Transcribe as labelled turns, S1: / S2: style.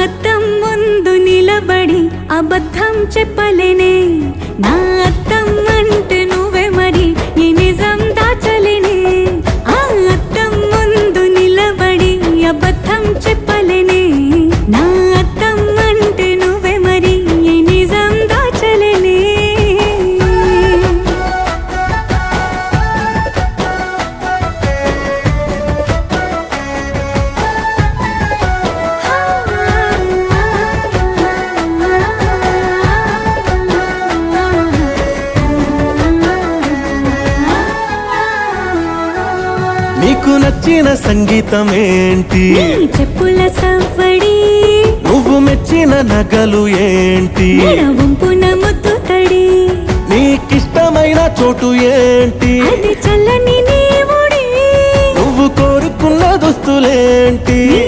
S1: అద్దం ముందు నిలబడి అబద్ధం చెప్పలేనే, నా అద్దం అంటే నువ్వే మరి ఈ నిజం దాచలేనే. ఆ అద్దం ముందు నిలబడి అబద్ధం చెప్పలేనే, నా అద్దం అంటే నువ్వే మరి ఈ నిజం దాచలేనే.
S2: నీకు నచ్చిన సంగీతం ఏంటి?
S1: నీ చెప్పుల సవ్వడి.
S2: నువ్వు మెచ్చిన నగలు ఏంటి?
S1: వంపున ముద్దు తడి.
S2: నీకిష్టమైన చోటు ఏంటి?
S1: అది చల్లని నీ ఒడి.
S2: నువ్వు కోరుకున్న దుస్తులేంటి?
S1: నీ